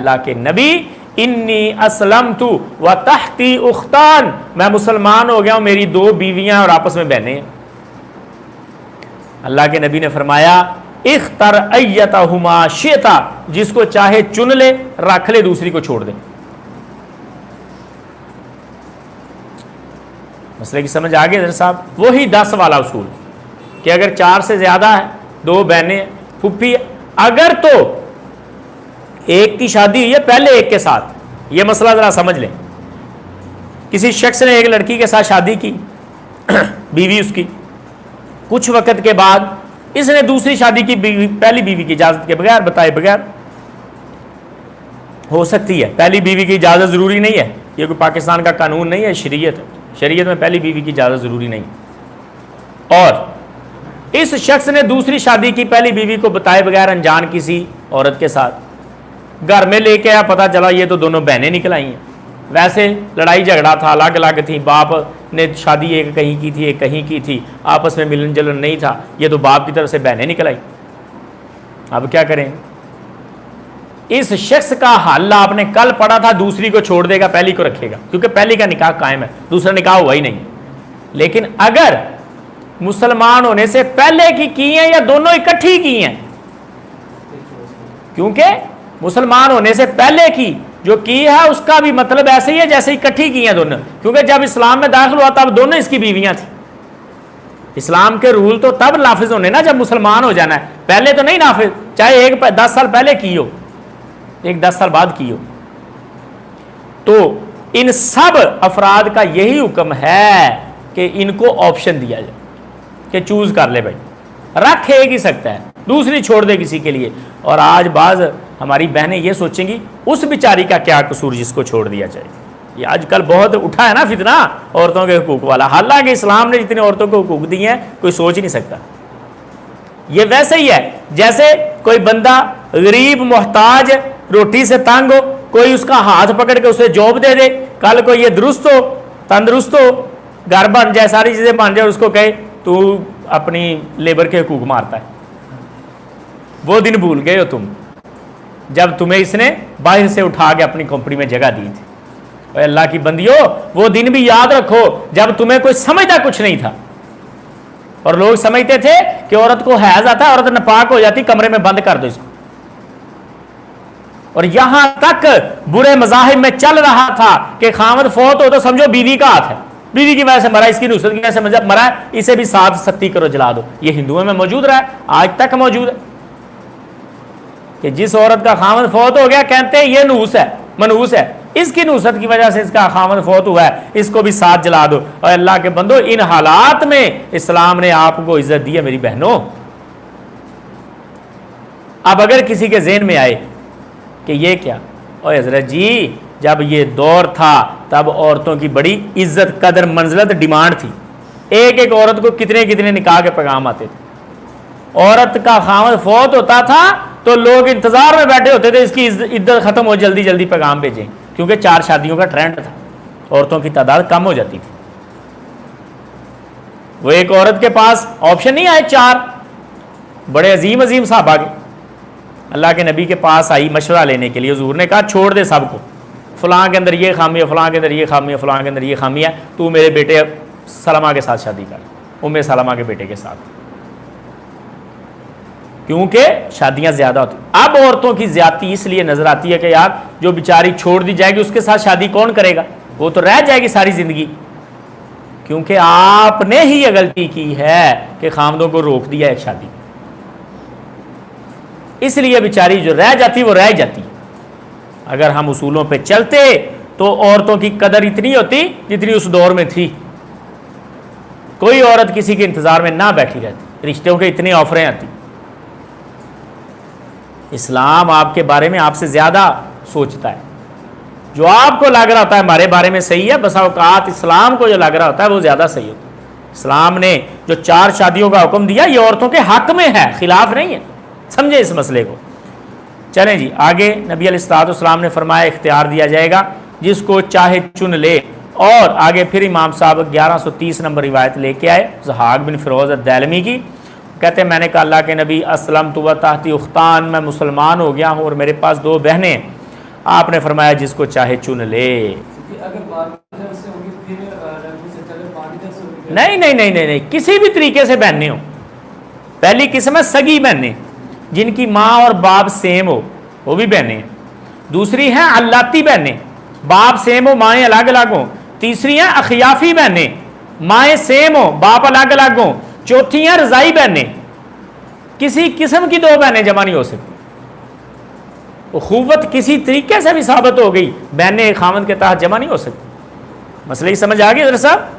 اللہ کے نبی انی اسلمت و تحتی اختان، میں مسلمان ہو گیا ہوں، میری 2 بیویاں اور آپس میں بہنیں ہیں۔ اللہ کے نبی نے فرمایا اختر ایتہما شئتا، جس کو چاہے چن لے، رکھ لے، دوسری کو چھوڑ دے۔ مسئلے کی سمجھ آگے حضرت صاحب؟ وہی 10 والا اصول کہ اگر 4 سے زیادہ ہے، 2 بہنیں، پھپھی، اگر تو ایک کی شادی ہوئی ہے پہلے ایک کے ساتھ، یہ مسئلہ ذرا سمجھ لیں، کسی شخص نے ایک لڑکی کے ساتھ شادی کی، بیوی اس کی، کچھ وقت کے بعد اس نے دوسری شادی کی، پہلی بیوی کی اجازت کے بغیر، بتائے بغیر، ہو سکتی ہے۔ پہلی بیوی کی اجازت ضروری نہیں ہے، یہ کوئی پاکستان کا قانون نہیں ہے، شریعت میں پہلی بیوی کی اجازت ضروری نہیں۔ اور اس شخص نے دوسری شادی کی پہلی بیوی کو بتائے بغیر انجان کسی عورت کے ساتھ، گھر میں لے کے آیا، پتہ چلا یہ تو دونوں بہنیں نکل آئی ہیں، ویسے لڑائی جھگڑا تھا، الگ الگ تھیں، باپ نے شادی ایک کہیں کی تھی ایک کہیں کی تھی، آپس میں ملن جلن نہیں تھا، یہ تو باپ کی طرف سے بہنیں نکل آئی، اب کیا کریں؟ اس شخص کا حل آپ نے کل پڑھا تھا، دوسری کو چھوڑ دے گا، پہلی کو رکھے گا، کیونکہ پہلی کا نکاح قائم ہے، دوسرا نکاح ہوا ہی نہیں۔ لیکن اگر مسلمان ہونے سے پہلے کی ہیں یا دونوں اکٹھی کی ہیں، کیونکہ مسلمان ہونے سے پہلے کی جو کی ہے اس کا بھی مطلب ایسے ہی ہے جیسے اکٹھی کی ہیں دونوں، کیونکہ جب اسلام میں داخل ہوا تب دونوں اس کی بیویاں تھیں۔ اسلام کے رول تو تب نافذ ہونے نا جب مسلمان ہو جانا ہے، پہلے تو نہیں نافذ، چاہے ایک 10 سال پہلے کی ہو، ایک 10 سال بعد کی ہو۔ تو ان سب افراد کا یہی حکم ہے کہ ان کو آپشن دیا جائے کہ چوز کر لے بھائی، رکھ ایک ہی سکتا ہے، دوسری چھوڑ دے کسی کے لیے۔ اور آج بعض ہماری بہنیں یہ سوچیں گی اس بیچاری کا کیا قصور جس کو چھوڑ دیا جائے۔ یہ آج کل بہت اٹھا ہے نا فتنہ عورتوں کے حقوق والا، حالانکہ اسلام نے جتنے عورتوں کو حقوق دیے ہیں کوئی سوچ ہی نہیں سکتا۔ یہ ویسے ہی ہے جیسے کوئی بندہ غریب محتاج روٹی سے تنگ ہو، کوئی اس کا ہاتھ پکڑ کے اسے جاب دے دے، کل کو یہ درست ہو تندرست ہو، گھر بن جائے، ساری چیزیں بن جائے، اس کو کہے تو اپنی لیبر کے حقوق مارتا ہے۔ وہ دن بھول گئے ہو تم جب تمہیں اس نے باہر سے اٹھا کے اپنی کمپنی میں جگہ دی تھی۔ اے اللہ کی بندیو، وہ دن بھی یاد رکھو جب تمہیں کوئی سمجھتا کچھ نہیں تھا، اور لوگ سمجھتے تھے کہ عورت کو حیض آتا ہے، عورت ناپاک ہو جاتی، کمرے میں بند کر دو اس کو۔ اور یہاں تک برے مذاہب میں چل رہا تھا کہ خامد فوت ہو تو سمجھو بیوی کا ہاتھ ہے، بیوی کی وجہ سے مرا، اس کی نصرت کی وجہ سے مرا ہے، اسے بھی ساتھ ستی کرو، جلا دو۔ یہ ہندوؤں میں موجود رہا ہے، آج تک موجود ہے کہ جس عورت کا خامد فوت ہو گیا کہتے ہیں یہ نحوس ہے، منحوس ہے، اس کی نصرت کی وجہ سے اس کا خامد فوت ہوا ہے، اس کو بھی ساتھ جلا دو۔ اور اللہ کے بندو، ان حالات میں اسلام نے آپ کو عزت دی ہے میری بہنوں۔ اب اگر کسی کے ذہن میں آئے کہ یہ کیا، اور حضرت جی جب یہ دور تھا تب عورتوں کی بڑی عزت قدر منزلت ڈیمانڈ تھی، ایک ایک عورت کو کتنے کتنے نکاح کے پیغام آتے تھے، عورت کا خامد فوت ہوتا تھا تو لوگ انتظار میں بیٹھے ہوتے تھے اس کی عدت ختم ہو، جلدی جلدی پیغام بھیجیں، کیونکہ 4 شادیوں کا ٹرینڈ تھا، عورتوں کی تعداد کم ہو جاتی تھی۔ وہ ایک عورت کے پاس آپشن نہیں آئے، 4 بڑے عظیم عظیم صحابہ کے اللہ کے نبی کے پاس آئی مشورہ لینے کے لیے، حضور نے کہا چھوڑ دے سب کو، فلاں کے اندر یہ خامی ہے، فلاں کے اندر یہ خامی ہے، فلاں کے اندر یہ خامی ہے، تو میرے بیٹے سلمہ کے ساتھ شادی کر، ام سلمہ کے بیٹے کے ساتھ، کیونکہ شادیاں زیادہ ہوتی۔ اب عورتوں کی زیادتی اس لیے نظر آتی ہے کہ یار جو بیچاری چھوڑ دی جائے گی اس کے ساتھ شادی کون کرے گا، وہ تو رہ جائے گی ساری زندگی، کیونکہ آپ نے ہی یہ غلطی کی ہے کہ خامدوں کو روک دیا ایک شادی، اس لیے بیچاری جو رہ جاتی وہ رہ جاتی۔ اگر ہم اصولوں پہ چلتے تو عورتوں کی قدر اتنی ہوتی جتنی اس دور میں تھی، کوئی عورت کسی کے انتظار میں نہ بیٹھی رہتی، رشتوں کے اتنے آفریں آتی۔ اسلام آپ کے بارے میں آپ سے زیادہ سوچتا ہے، جو آپ کو لگ رہا ہوتا ہے ہمارے بارے میں صحیح ہے، بس اوقات اسلام کو جو لگ رہا ہوتا ہے وہ زیادہ صحیح ہوتا ہے۔ اسلام نے جو 4 شادیوں کا حکم دیا یہ عورتوں کے حق میں ہے، خلاف نہیں ہے، سمجھے اس مسئلے کو۔ چلیں جی آگے، نبی علیہ الصلوۃ والسلام نے فرمایا اختیار دیا جائے گا جس کو چاہے چن لے۔ اور آگے پھر امام صاحب 1130 نمبر روایت لے کے آئے زحاق بن فیروز الدیلمی کی، کہتے ہیں میں نے کہا اللہ کے نبی اسلمت و تحتی اختان، میں مسلمان ہو گیا ہوں اور میرے پاس 2 بہنیں ہیں، آپ نے فرمایا جس کو چاہے چن لے. نہیں نہیں نہیں نہیں نہیں کسی بھی طریقے سے بہنیں ہو. پہلی قسم ہے سگی بہنیں جن کی ماں اور باپ سیم ہو، وہ بھی بہنیں ہیں. دوسری ہیں علاتی بہنیں، باپ سیم ہو مائیں الگ الگ ہوں. تیسری ہیں اخیافی بہنیں، مائیں سیم ہو باپ الگ الگ ہوں. چوتھی ہیں رضائی بہنیں، کسی قسم کی دو بہنیں جمع نہیں ہو سکتی. اخوت کسی طریقے سے بھی ثابت ہو گئی، بہنیں خاوند کے تحت جمع نہیں ہو سکتی. مسئلہ ہی سمجھ آ گیا حضرت صاحب؟